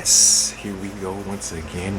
Yes, here we go once again.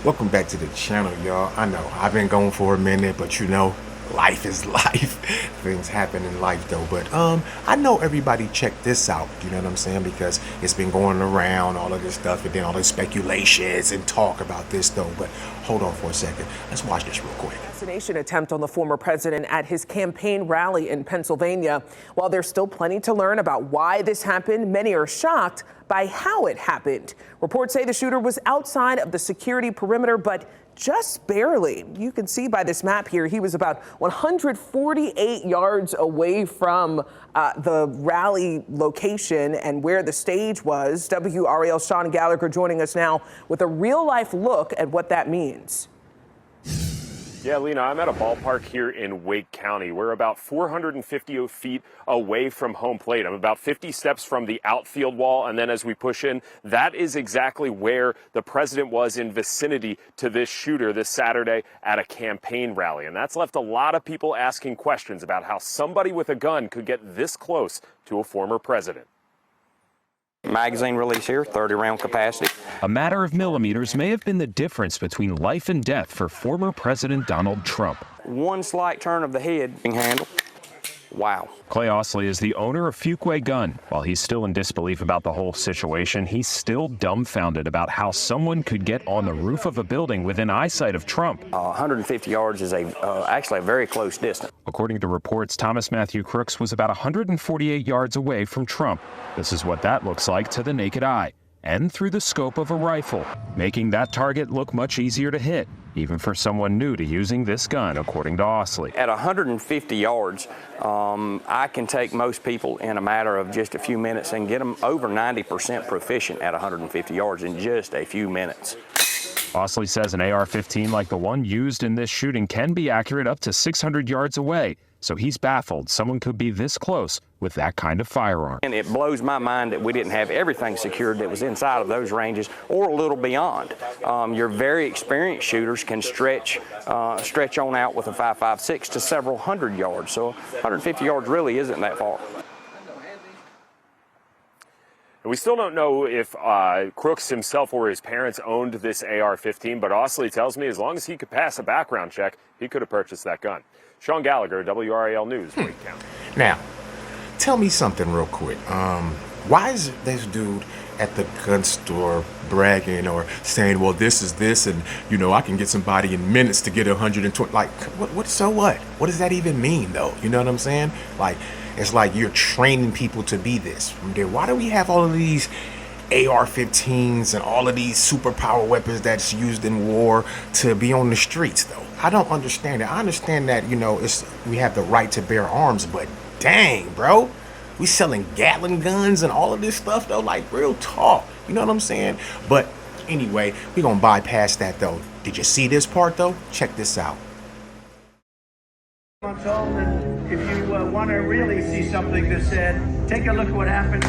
Welcome back to the channel, y'all. I know I've been gone for a minute, but you know, life is life. Things happen in life though. But I know everybody checked this out, you know what I'm saying? Because it's been going around, all of this stuff, and then all the speculations and talk about this though. But hold on for a second. Let's watch this real quick. Assassination attempt on the former president at his campaign rally in Pennsylvania. While there's still plenty to learn about why this happened, many are shocked by how it happened. Reports say the shooter was outside of the security perimeter, but just barely. You can see by this map here, he was about 148 yards away from the rally location and where the stage was. WRAL's Sean Gallagher joining us now with a real-life look at what that means. Yeah, Lena, I'm at a ballpark here in Wake County. We're about 450 feet away from home plate. I'm about 50 steps from the outfield wall, and then as we push in, that is exactly where the president was in vicinity to this shooter this Saturday at a campaign rally. And that's left a lot of people asking questions about how somebody with a gun could get this close to a former president. Magazine release here, 30 round capacity. A matter of millimeters may have been the difference between life and death for former President Donald Trump. One slight turn of the head handle. Wow. Clay Osley is the owner of Fuquay Gun. While he's still in disbelief about the whole situation, he's still dumbfounded about how someone could get on the roof of a building within eyesight of Trump. 150 yards is actually a very close distance. According to reports, Thomas Matthew Crooks was about 148 yards away from Trump. This is what that looks like to the naked eye and through the scope of a rifle, making that target look much easier to hit, even for someone new to using this gun, according to Osley. At 150 yards, I can take most people in a matter of just a few minutes and get them over 90% proficient at 150 yards in just a few minutes. Osley says an AR-15 like the one used in this shooting can be accurate up to 600 yards away, so he's baffled someone could be this close with that kind of firearm. And it blows my mind that we didn't have everything secured that was inside of those ranges or a little beyond. Your very experienced shooters can stretch on out with a 5.56 to several hundred yards, so 150 yards really isn't that far. And we still don't know if Crooks himself or his parents owned this AR-15, but Osley tells me as long as he could pass a background check, he could have purchased that gun. Sean Gallagher, WRAL News, Wake County. Now, tell me something real quick. Why is this dude at the gun store bragging or saying, well, this is this, and, you know, I can get somebody in minutes to get 120? Like, so what? What does that even mean, though? You know what I'm saying? Like, it's like you're training people to be this. Why do we have all of these AR-15s and all of these superpower weapons that's used in war to be on the streets, though? I don't understand it. I understand that, you know, we have the right to bear arms, but dang, bro, we selling Gatling guns and all of this stuff, though, like real talk. You know what I'm saying? But anyway, we're gonna bypass that, though. Did you see this part, though? Check this out. And if you want to really see something that's said, take a look at what happened.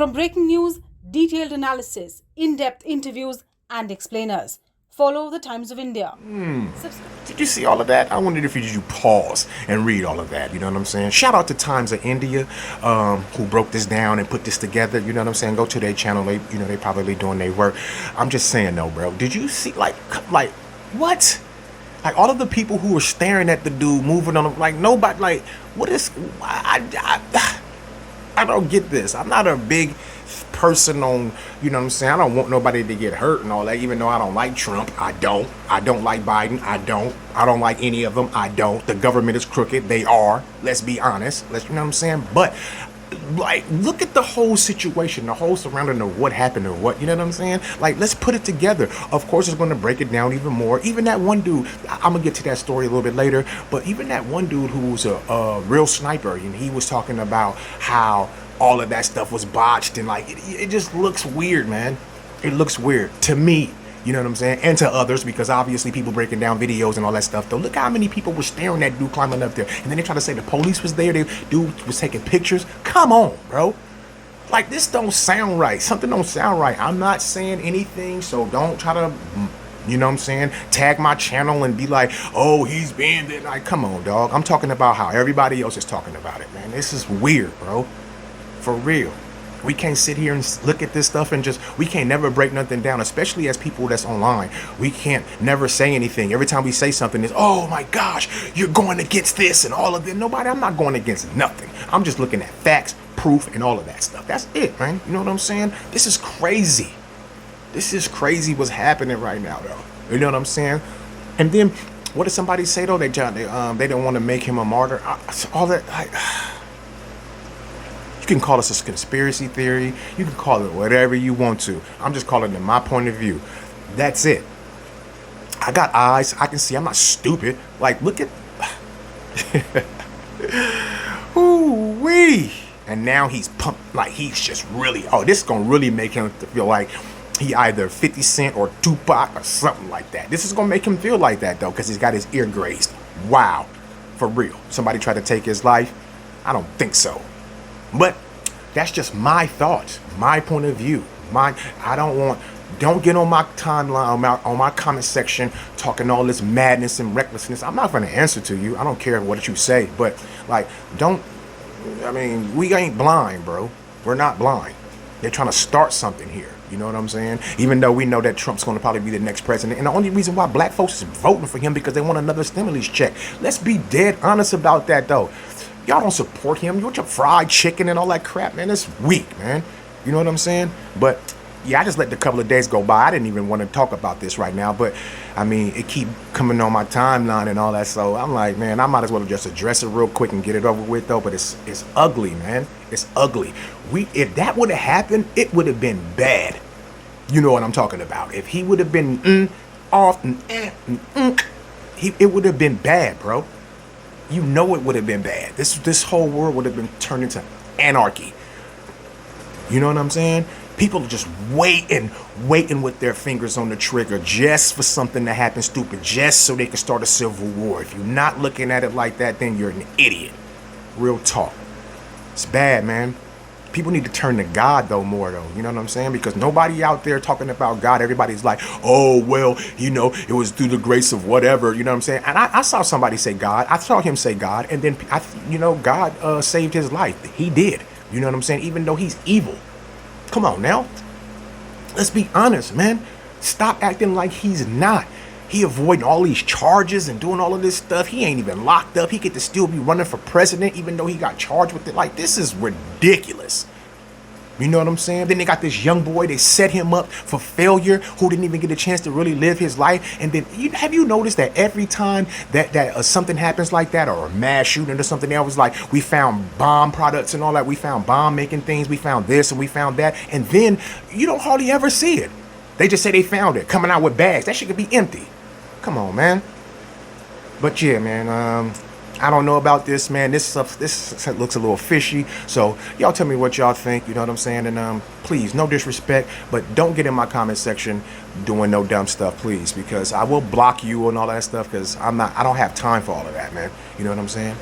From breaking news, detailed analysis, in-depth interviews, and explainers, follow the Times of India. Did you see all of that? I wondered if you pause and read all of that. You know what I'm saying? Shout out to Times of India, who broke this down and put this together. You know what I'm saying? Go to their channel. They probably doing their work. I'm just saying though, bro. Did you see like what? Like all of the people who were staring at the dude moving on him, like nobody, like what is? I don't get this. I'm not a big person on, you know what I'm saying? I don't want nobody to get hurt and all that, even though I don't like Trump. I don't like Biden. I don't like any of them. I don't. The government is crooked. They are. Let's be honest. You know what I'm saying? But like, look at the whole situation, the whole surrounding of what happened or what, you know what I'm saying? Like, let's put it together. Of course, it's going to break it down even more. Even that one dude, I'm going to get to that story a little bit later, but even that one dude who was a real sniper, and he was talking about how all of that stuff was botched, and like, it just looks weird, man. It looks weird to me. You know what I'm saying? And to others, because obviously people breaking down videos and all that stuff. Though, look how many people were staring at dude climbing up there. And then they try to say the police was there. Dude was taking pictures. Come on, bro. Like, this don't sound right. Something don't sound right. I'm not saying anything, so don't try to, you know what I'm saying, tag my channel and be like, oh, he's being there. Like, come on, dog. I'm talking about how everybody else is talking about it, man. This is weird, bro. For real. We can't sit here and look at this stuff and we can't never break nothing down, especially as people that's online. We can't never say anything. Every time we say something, it's, oh my gosh, you're going against this and all of it. I'm not going against nothing. I'm just looking at facts, proof, and all of that stuff. That's it, man. You know what I'm saying? This is crazy. This is crazy what's happening right now, though. You know what I'm saying? And then, what did somebody say, though? They don't want to make him a martyr. All that, you can call this a conspiracy theory. You can call it whatever you want to. I'm just calling it my point of view. That's it. I got eyes. I can see. I'm not stupid. Like, look at... Ooh-wee. And now he's pumped. Like, he's just really... Oh, this is going to really make him feel like he either 50 Cent or Tupac or something like that. This is going to make him feel like that, though, because he's got his ear grazed. Wow. For real. Somebody tried to take his life? I don't think so. But that's just my thoughts, my point of view. Don't get on my timeline, on my comment section, talking all this madness and recklessness. I'm not going to answer to you. I don't care what you say, but like, we ain't blind, bro. We're not blind. They're trying to start something here. You know what I'm saying? Even though we know that Trump's going to probably be the next president. And the only reason why black folks is voting for him because they want another stimulus check. Let's be dead honest about that, though. Y'all don't support him. You want your fried chicken and all that crap, man. It's weak, man. You know what I'm saying? But yeah, I just let the couple of days go by. I didn't even want to talk about this right now, but I mean, it keep coming on my timeline and all that. So I'm like, man, I might as well just address it real quick and get it over with, though. But it's ugly, man. It's ugly. If that would have happened, it would have been bad. You know what I'm talking about? If he would have been off it would have been bad, bro. You know it would have been bad. This whole world would have been turned into anarchy. You know what I'm saying? People are just waiting with their fingers on the trigger just for something to happen stupid, just so they can start a civil war. If you're not looking at it like that, then you're an idiot. Real talk. It's bad, man. People need to turn to God, though, more, though. You know what I'm saying? Because nobody out there talking about God. Everybody's like, oh, well, you know, it was through the grace of whatever. You know what I'm saying? And I saw somebody say God. I saw him say God. And then, God saved his life. He did. You know what I'm saying? Even though he's evil. Come on, now. Let's be honest, man. Stop acting like he's not. He avoiding all these charges and doing all of this stuff. He ain't even locked up. He get to still be running for president even though he got charged with it. Like, this is ridiculous. You know what I'm saying? Then they got this young boy. They set him up for failure who didn't even get a chance to really live his life. And then have you noticed that every time that something happens like that, or a mass shooting or something else, like we found bomb products and all that. We found bomb making things. We found this and we found that. And then you don't hardly ever see it. They just say they found it coming out with bags. That shit could be empty. Come on, man. But yeah, man, I don't know about this, man. This looks a little fishy. So y'all tell me what y'all think. You know what I'm saying? And please, no disrespect, but don't get in my comment section doing no dumb stuff, please, because I will block you and all that stuff. Because I don't have time for all of that, man. You know what I'm saying?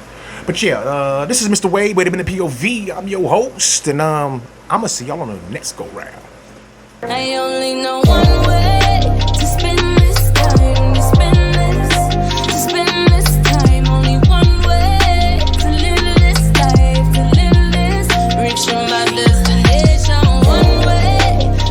But yeah, this is Mr. Wade. Wait a minute, POV. I'm your host, and I'm gonna see y'all on the next go round. I only know one way.